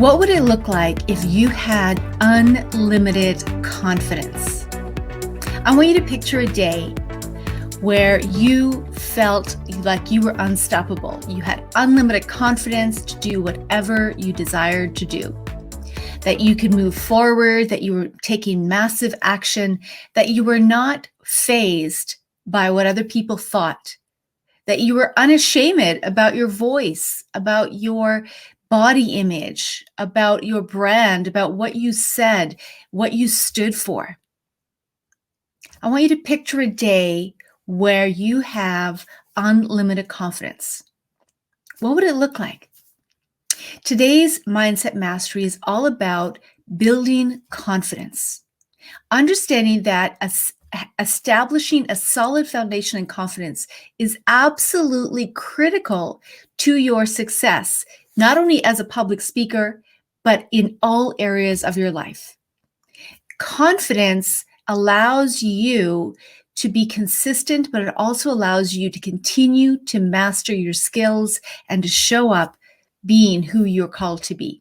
What would it look like if you had unlimited confidence? I want you to picture a day where you felt like you were unstoppable. You had unlimited confidence to do whatever you desired to do. That you could move forward, that you were taking massive action, that you were not fazed by what other people thought, that you were unashamed about your voice, about your body image, about your brand, about what you said, what you stood for. I want you to picture a day where you have unlimited confidence. What would it look like? Today's Mindset Mastery is all about building confidence, understanding that establishing a solid foundation and confidence is absolutely critical to your success, not only as a public speaker, but in all areas of your life. Confidence allows you to be consistent, but it also allows you to continue to master your skills and to show up being who you're called to be.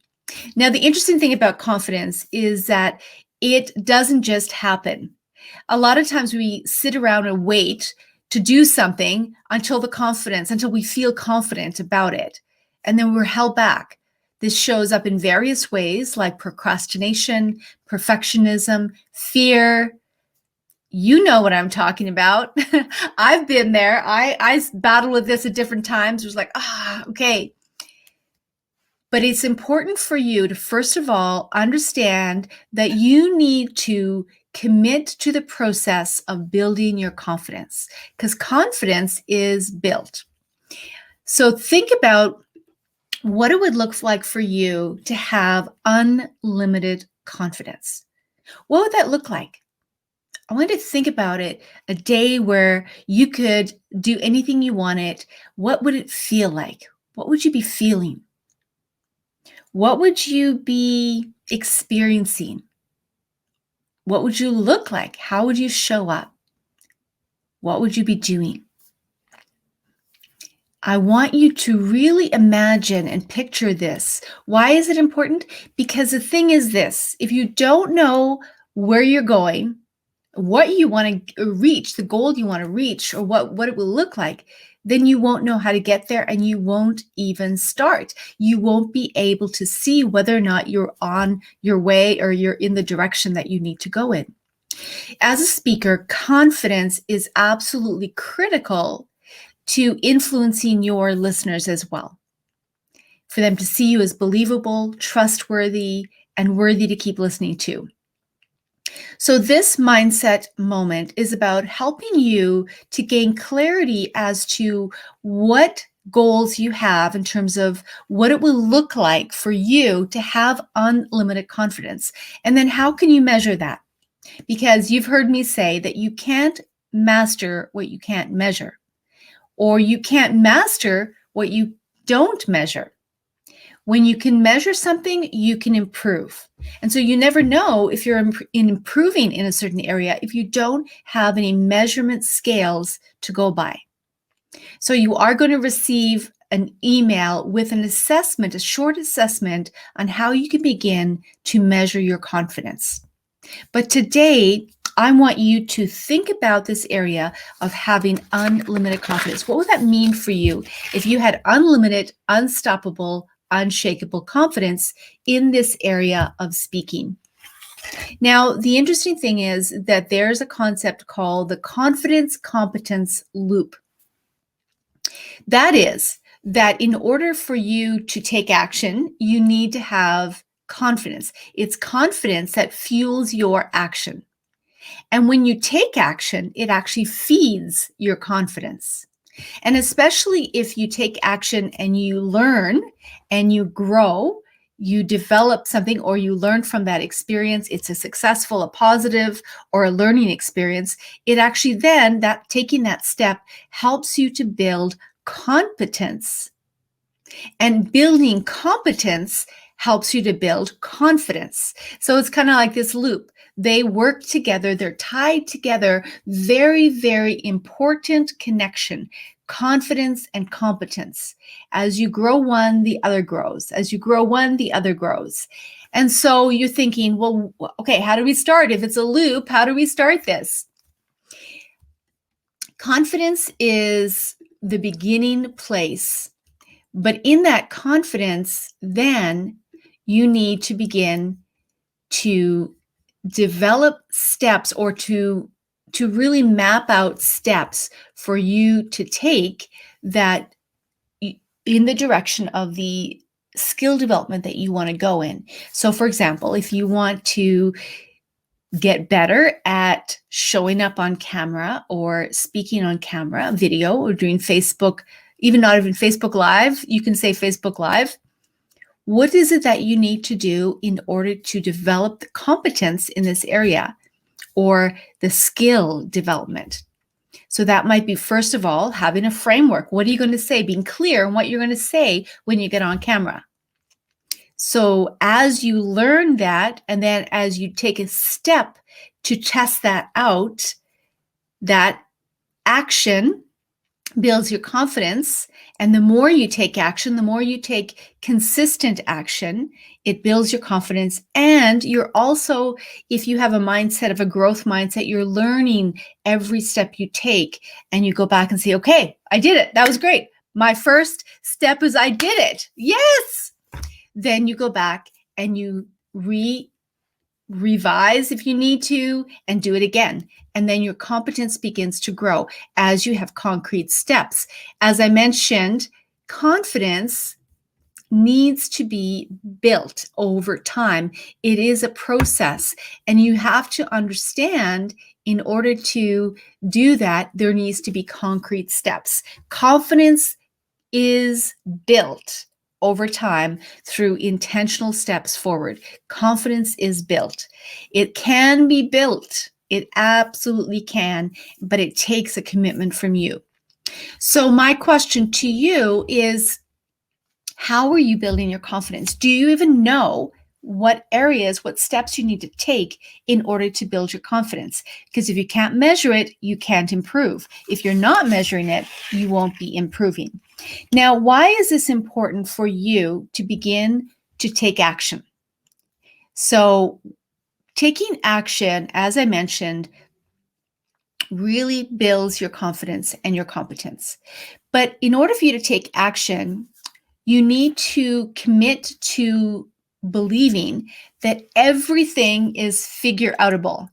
Now, the interesting thing about confidence is that it doesn't just happen. A lot of times we sit around and wait to do something until we feel confident about it. And then we're held back. This shows up in various ways like procrastination, perfectionism, fear. You know what I'm talking about. I've been there. I battled with this at different times. It was like, okay. But it's important for you to, first of all, understand that you need to commit to the process of building your confidence, because confidence is built. So think about what it would look like for you to have unlimited confidence. What would that look like? I want you to think about it, a day where you could do anything you wanted. What would it feel like? What would you be feeling? What would you be experiencing? What would you look like? How would you show up? What would you be doing? I want you to really imagine and picture this. Why is it important? Because the thing is this: if you don't know where you're going, what you want to reach, the goal you want to reach, or what it will look like, then you won't know how to get there and you won't even start. You won't be able to see whether or not you're on your way or you're in the direction that you need to go in. As a speaker, confidence is absolutely critical to influencing your listeners as well, for them to see you as believable, trustworthy, and worthy to keep listening to. So this mindset moment is about helping you to gain clarity as to what goals you have in terms of what it will look like for you to have unlimited confidence. And then how can you measure that? Because you've heard me say that you can't master what you can't measure, or you can't master what you don't measure. When you can measure something, you can improve. And so you never know if you're improving in a certain area if you don't have any measurement scales to go by. So you are going to receive an email with an assessment, a short assessment on how you can begin to measure your confidence. But today, I want you to think about this area of having unlimited confidence. What would that mean for you if you had unlimited, unstoppable, unshakable confidence in this area of speaking? Now, the interesting thing is that there's a concept called the confidence competence loop. That is, that in order for you to take action, you need to have confidence. It's confidence that fuels your action. And when you take action, it actually feeds your confidence. And especially if you take action and you learn and you grow, you develop something or you learn from that experience, it's a successful, a positive, or a learning experience, it actually then, that taking that step helps you to build competence. And building competence helps you to build confidence. So it's kind of like this loop. They work together, they're tied together, very, very important connection. confidence and competence. As you grow one, the other grows. As you grow one, the other grows. And so you're thinking, well, okay, how do we start? If it's a loop, how do we start this? Confidence is the beginning place. But in that confidence, then you need to begin to develop steps, or to really map out steps for you to take that in the direction of the skill development that you want to go in. So for example, if you want to get better at showing up on camera or speaking on camera, video, or doing Facebook, even not even Facebook Live, you can say Facebook Live. What is it that you need to do in order to develop the competence in this area, or the skill development? So that might be, first of all, having a framework. What are you going to say? Being clear on what you're going to say when you get on camera. So as you learn that, and then as you take a step to test that out, that action builds your confidence. And the more you take action, the more you take consistent action, it builds your confidence. And you're also, if you have a mindset of a growth mindset, you're learning every step you take, and you go back and say, okay, I did it. That was great. My first step is I did it. Yes. Then you go back and you revise if you need to, and do it again. And then your competence begins to grow as you have concrete steps. As I mentioned, confidence needs to be built over time. It is a process, and you have to understand, in order to do that, there needs to be concrete steps. Confidence is built over time through intentional steps forward. Confidence is built. It can be built. It absolutely can, but it takes a commitment from you. So my question to you is, how are you building your confidence? Do you even know what areas, what steps you need to take in order to build your confidence? Because if you can't measure it, you can't improve. If you're not measuring it, you won't be improving. Now, why is this important for you to begin to take action? So taking action, as I mentioned, really builds your confidence and your competence. But in order for you to take action, you need to commit to believing that everything is figure outable.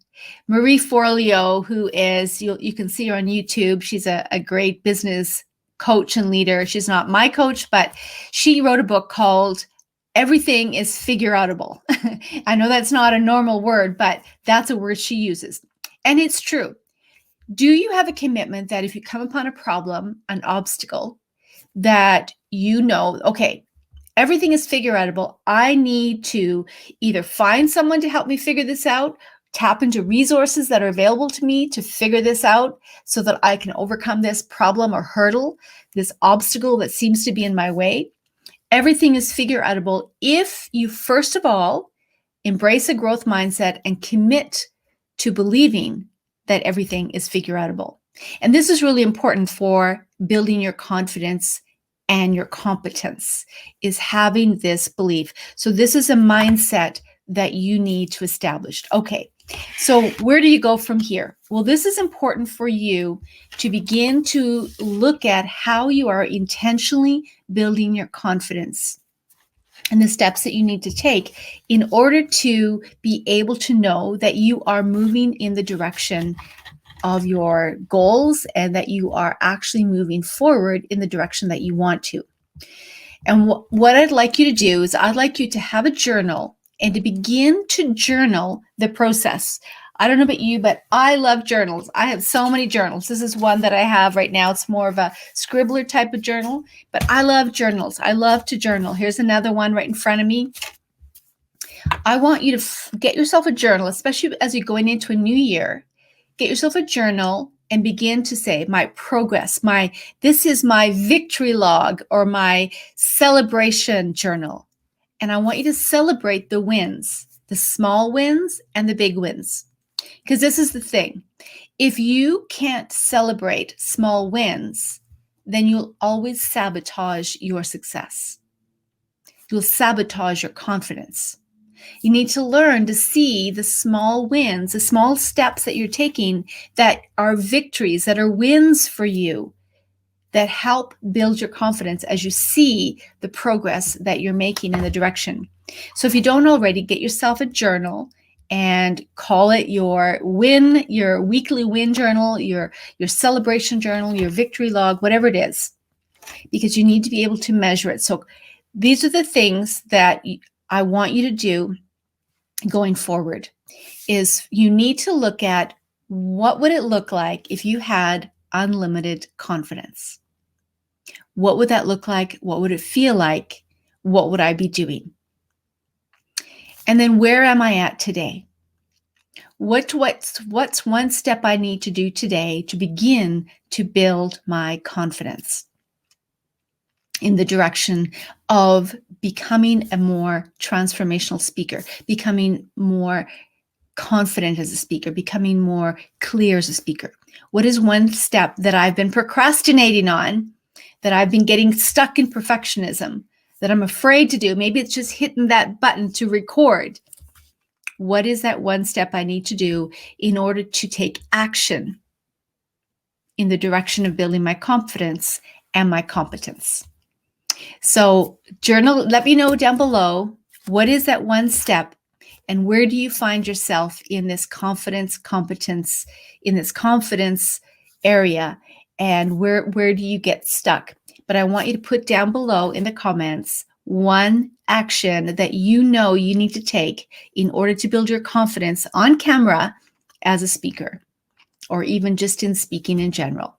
Marie Forleo, who is, you can see her on YouTube, she's a great business coach and leader. She's not my coach, but she wrote a book called Everything is Figure Outable. I know that's not a normal word, but that's a word she uses. And it's true. Do you have a commitment that if you come upon a problem, an obstacle, that you know, okay, everything is figure outable. I need to either find someone to help me figure this out, tap into resources that are available to me to figure this out so that I can overcome this problem or hurdle, this obstacle that seems to be in my way. Everything is figure outable if you, first of all, embrace a growth mindset and commit to believing that everything is figure outable. And this is really important for building your confidence and your competence, is having this belief. So this is a mindset that you need to establish. Okay, so where do you go from here? Well, this is important for you to begin to look at how you are intentionally building your confidence and the steps that you need to take in order to be able to know that you are moving in the direction of your goals and that you are actually moving forward in the direction that you want to. And what I'd like you to do is I'd like you to have a journal and to begin to journal the process. I don't know about you, but I love journals. I have so many journals. This is one that I have right now. It's more of a scribbler type of journal, but I love journals. I love to journal. Here's another one right in front of me. I want you to get yourself a journal, especially as you're going into a new year. Get yourself a journal and begin to say, my progress, this is my victory log or my celebration journal. And I want you to celebrate the wins, the small wins and the big wins. Because this is the thing. If you can't celebrate small wins, then you'll always sabotage your success. You'll sabotage your confidence. You need to learn to see the small wins, the small steps that you're taking that are victories, that are wins for you, that help build your confidence as you see the progress that you're making in the direction. So if you don't already, get yourself a journal and call it your win, your weekly win journal, your celebration journal, your victory log, whatever it is, because you need to be able to measure it. So these are the things that I want you to do going forward. Is you need to look at what would it look like if you had unlimited confidence? What would that look like? What would it feel like? What would I be doing? And then where am I at today? What's one step I need to do today to begin to build my confidence in the direction of becoming a more transformational speaker, becoming more confident as a speaker, becoming more clear as a speaker? What is one step that I've been procrastinating on, that I've been getting stuck in perfectionism, that I'm afraid to do? Maybe it's just hitting that button to record. What is that one step I need to do in order to take action in the direction of building my confidence and my competence? So journal, let me know down below, what is that one step? And where do you find yourself in this confidence, competence, in this confidence area? And where do you get stuck? But I want you to put down below in the comments one action that you know you need to take in order to build your confidence on camera as a speaker, or even just in speaking in general.